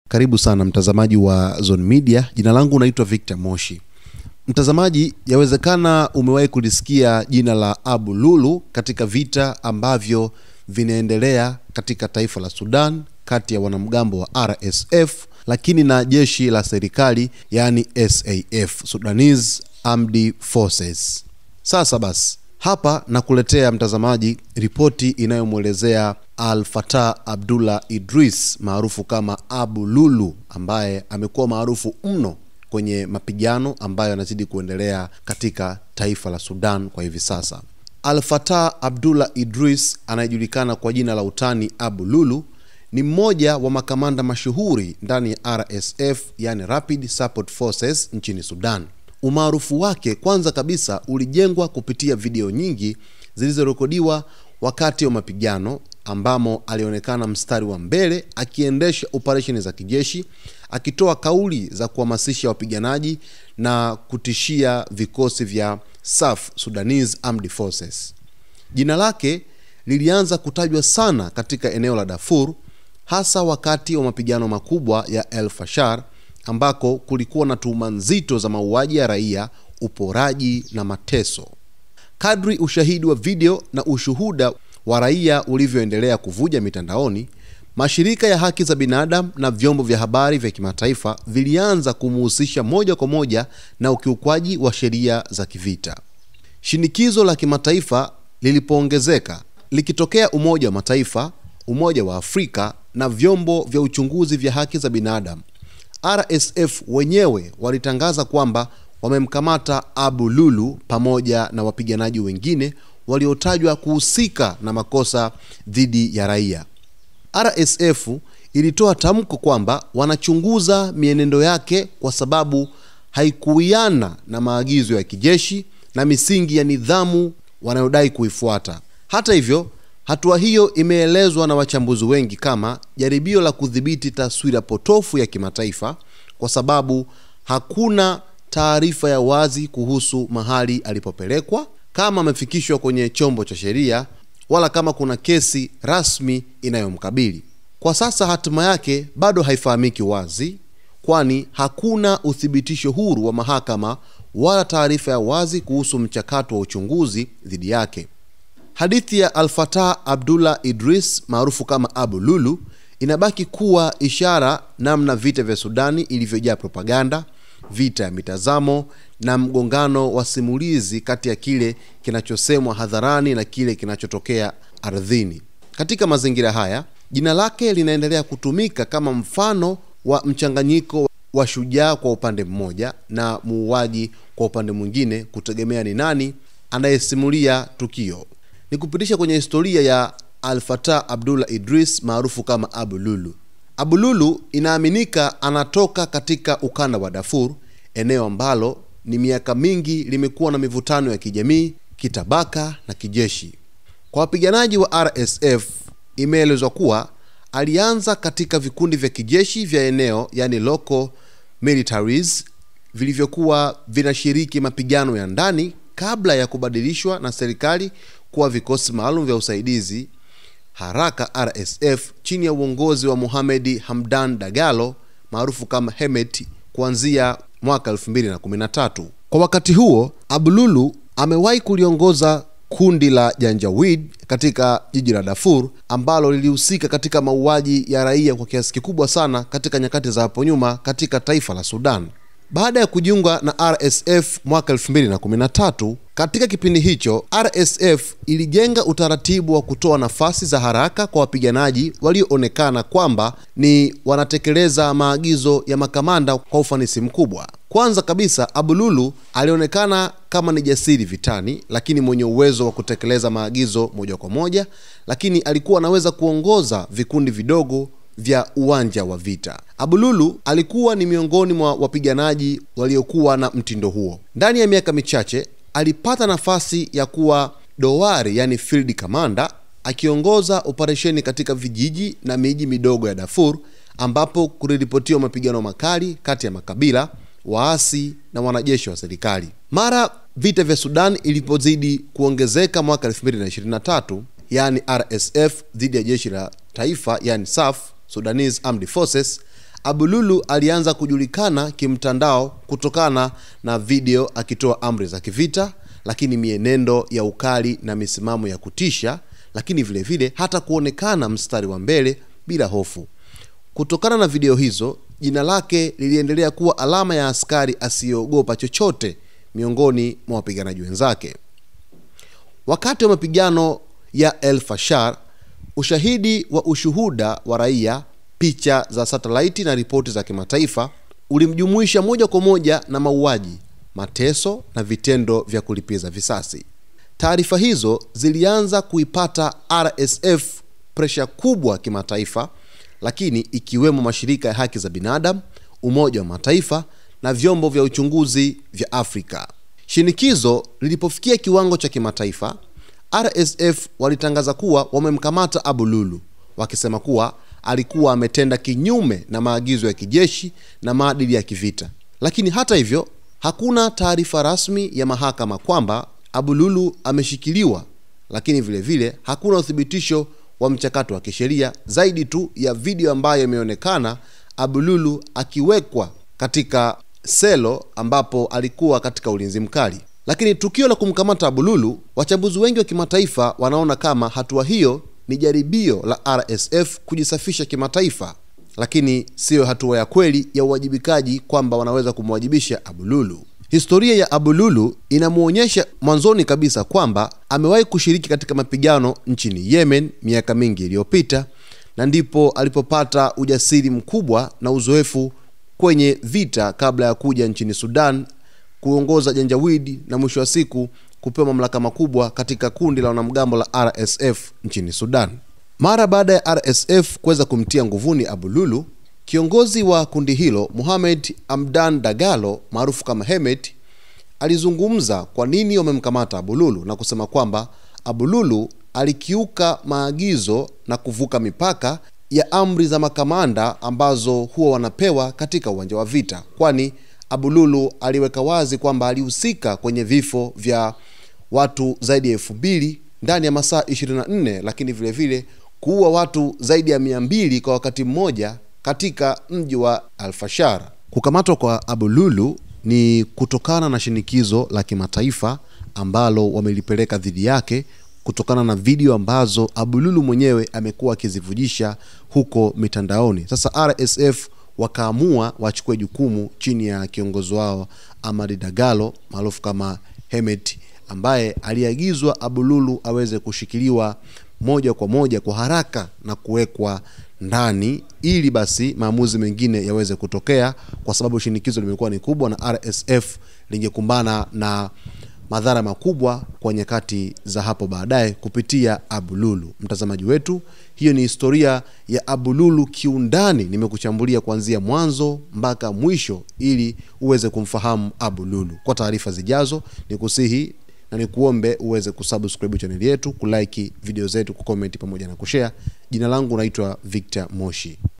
Karibu sana mtazamaji wa Zone Media. Jina langu naitwa Victor Moshi. Mtazamaji, yawezekana umewahi kulisikia jina la Abu Lulu katika vita ambavyo vinaendelea katika taifa la Sudan kati ya wanamgambo wa RSF lakini na jeshi la serikali yani SAF, Sudanese Armed Forces. Sasa basi, hapa nakuletea mtazamaji ripoti inayomuelezea Al-Fattah Abdullah Idris maarufu kama Abu Lulu, ambaye amekuwa maarufu mno kwenye mapigano ambayo yanazidi kuendelea katika taifa la Sudan kwa hivi sasa. Al-Fattah Abdullah Idris, anayejulikana kwa jina la utani Abu Lulu, ni mmoja wa makamanda mashuhuri ndani ya RSF yani Rapid Support Forces nchini Sudan. Umaarufu wake kwanza kabisa ulijengwa kupitia video nyingi zilizorekodiwa wakati wa mapigano, ambamo alionekana mstari wa mbele akiendesha operesheni za kijeshi, akitoa kauli za kuhamasisha wapiganaji na kutishia vikosi vya SAF, Sudanese Armed Forces. Jina lake lilianza kutajwa sana katika eneo la Darfur, hasa wakati wa mapigano makubwa ya El Fasher, ambako kulikuwa na tuhuma nzito za mauaji ya raia, uporaji na mateso. Kadri ushahidi wa video na ushuhuda wa raia ulivyoendelea kuvuja mitandaoni, mashirika ya haki za binadamu na vyombo vya habari vya kimataifa vilianza kumuhusisha moja kwa moja na ukiukwaji wa sheria za kivita. Shinikizo la kimataifa lilipoongezeka, likitokea Umoja wa Mataifa, Umoja wa Afrika na vyombo vya uchunguzi vya haki za binadamu, RSF wenyewe walitangaza kwamba wamemkamata Abu Lulu pamoja na wapiganaji wengine waliotajwa kuhusika na makosa dhidi ya raia. RSF ilitoa tamko kwamba wanachunguza mienendo yake kwa sababu haikuwiana na maagizo ya kijeshi na misingi ya nidhamu wanayodai kuifuata. Hata hivyo, hatua hiyo imeelezwa na wachambuzi wengi kama jaribio la kudhibiti taswira potofu ya kimataifa, kwa sababu hakuna taarifa ya wazi kuhusu mahali alipopelekwa, kama amefikishwa kwenye chombo cha sheria, wala kama kuna kesi rasmi inayomkabili. Kwa sasa hatima yake bado haifahamiki wazi, kwani hakuna uthibitisho huru wa mahakama wala taarifa ya wazi kuhusu mchakato wa uchunguzi dhidi yake. Hadithi ya Al-Fattah Abdullah Idris maarufu kama Abu Lulu inabaki kuwa ishara namna vita vya Sudani ilivyojaa propaganda, vita ya mitazamo na mgongano wa simulizi kati ya kile kinachosemwa hadharani na kile kinachotokea ardhini. Katika mazingira haya, jina lake linaendelea kutumika kama mfano wa mchanganyiko wa shujaa kwa upande mmoja na muuaji kwa upande mwingine, kutegemea ni nani anayesimulia tukio. Nikupitisha kwenye historia ya Al-Fattah Abdullah Idris maarufu kama Abu Lulu. Abu Lulu inaaminika anatoka katika ukanda wa Darfur, eneo ambalo ni miaka mingi limekuwa na mivutano ya kijamii, kitabaka na kijeshi. Kwa wapiganaji wa RSF, imeelezwa kuwa alianza katika vikundi vya kijeshi vya eneo yani local militaries vilivyokuwa vinashiriki mapigano ya ndani kabla ya kubadilishwa na serikali kuwa vikosi maalum vya usaidizi haraka RSF chini ya uongozi wa Mohamed Hamdan Dagalo maarufu kama Hemeti kuanzia mwaka 2013. Kwa wakati huo, Abu Lulu amewahi kuliongoza kundi la Janjaweed katika jiji la Darfur ambalo lilihusika katika mauaji ya raia kwa kiasi kikubwa sana katika nyakati za hapo nyuma katika taifa la Sudan. Baada ya kujiunga na RSF mwaka 2013, katika kipindi hicho RSF ilijenga utaratibu wa kutoa nafasi za haraka kwa wapiganaji walioonekana kwamba ni wanatekeleza maagizo ya makamanda kwa ufanisi mkubwa. Kwanza kabisa, Abu Lulu alionekana kama ni jasiri vitani, lakini mwenye uwezo wa kutekeleza maagizo moja kwa moja, lakini alikuwa anaweza kuongoza vikundi vidogo vya uwanja wa vita. Abu Lulu alikuwa ni miongoni mwa wapiganaji waliokuwa na mtindo huo. Ndani ya miaka michache alipata nafasi ya kuwa dowari yani field commander, akiongoza operesheni katika vijiji na miji midogo ya Darfur, ambapo kuliripotiwa mapigano makali kati ya makabila, waasi na wanajeshi wa serikali. Mara vita vya Sudan ilipozidi kuongezeka mwaka 2023, yani RSF dhidi ya jeshi la taifa yani SAF, Sudanese Armed Forces, Abu Lulu alianza kujulikana kimtandao kutokana na video akitoa amri za kivita, lakini mienendo ya ukali na misimamo ya kutisha, lakini vile vile hata kuonekana mstari wa mbele bila hofu. Kutokana na video hizo, jina lake liliendelea kuwa alama ya askari asiyeogopa chochote miongoni mwa wapiganaji wenzake. Wakati wa mapigano ya El Fasher, ushahidi wa ushuhuda wa raia, picha za satellite na ripoti za kimataifa ulimjumuisha moja kwa moja na mauaji, mateso na vitendo vya kulipiza visasi. Taarifa hizo zilianza kuipata RSF pressure kubwa kimataifa, lakini ikiwemo mashirika ya haki za binadamu, Umoja wa Mataifa na vyombo vya uchunguzi vya Afrika. Shinikizo lilipofikia kiwango cha kimataifa, RSF walitangaza kuwa wamemkamata Abu Lulu, wakisema kuwa alikuwa ametenda kinyume na maagizo ya kijeshi na maadili ya kivita. Lakini hata hivyo, hakuna taarifa rasmi ya mahakama kwamba Abu Lulu ameshikiliwa, lakini vile vile hakuna uthibitisho wa mchakato wa kisheria zaidi tu ya video ambayo imeonekana Abu Lulu akiwekwa katika selo ambapo alikuwa katika ulinzi mkali. Lakini tukio la kumkamata Abu Lulu, wachambuzi wengi wa kimataifa wanaona kama hatua hiyo ni jaribio la RSF kujisafisha kimataifa, lakini sio hatua ya kweli ya uwajibikaji kwamba wanaweza kumwajibisha Abu Lulu. Historia ya Abu Lulu inamuonyesha mwanzoni kabisa kwamba amewahi kushiriki katika mapigano nchini Yemen miaka mingi iliyopita, na ndipo alipopata ujasiri mkubwa na uzoefu kwenye vita kabla ya kuja nchini Sudan kuongoza Janjaweed na mwisho wa siku kupewa mamlaka makubwa katika kundi la wanamgambo la RSF nchini Sudan. Mara baada ya RSF kuweza kumtia nguvuni Abu Lulu, kiongozi wa kundi hilo Mohamed Hamdan Dagalo maarufu kama Hemet alizungumza kwa nini wamemkamata Abu Lulu na kusema kwamba Abu Lulu alikiuka maagizo na kuvuka mipaka ya amri za makamanda ambazo huwa wanapewa katika uwanja wa vita, kwani Abu Lulu aliweka wazi kwamba alihusika kwenye vifo vya watu zaidi ya 2000 ndani ya masaa 24, lakini vile vile kuua watu zaidi ya 200 kwa wakati mmoja katika mji wa Al Fasher. Kukamatwa kwa Abu Lulu ni kutokana na shinikizo la kimataifa ambalo wamelipeleka dhidi yake kutokana na video ambazo Abu Lulu mwenyewe amekuwa akizivujisha huko mitandaoni. Sasa RSF wakaamua wachukue jukumu chini ya kiongozi wao Ahmad Dagalo maarufu kama Hemet, ambaye aliagizwa Abu Lulu aweze kushikiliwa moja kwa moja kwa haraka na kuwekwa ndani ili basi maamuzi mengine yaweze kutokea, kwa sababu shinikizo limekuwa ni kubwa na RSF lingekumbana na madhara makubwa kwa nyakati za hapo baadaye kupitia Abu Lulu. Mtazamaji wetu, hiyo ni historia ya Abu Lulu kiundani. Nimekuchambulia kuanzia mwanzo mpaka mwisho ili uweze kumfahamu Abu Lulu. Kwa taarifa zijazo, nikusihi na nikuombe uweze kusubscribe channel yetu, kulike video zetu, kucomment pamoja na kushare. Jina langu naitwa Victor Moshi.